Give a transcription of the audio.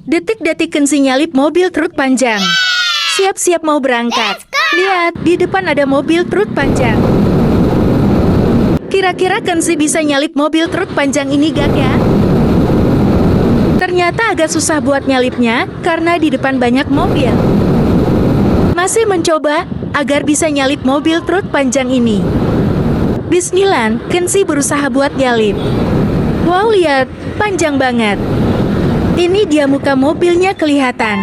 Detik-detik Kenzi nyalip mobil truk panjang. Siap-siap mau berangkat. Lihat, di depan ada mobil truk panjang. Kira-kira Kenzi bisa nyalip mobil truk panjang ini gak ya? Ternyata agak susah buat nyalipnya, karena di depan banyak mobil. Masih mencoba, agar bisa nyalip mobil truk panjang ini. Bismillah, Kenzi berusaha buat nyalip. Wow, lihat, panjang banget. Ini dia muka mobilnya kelihatan.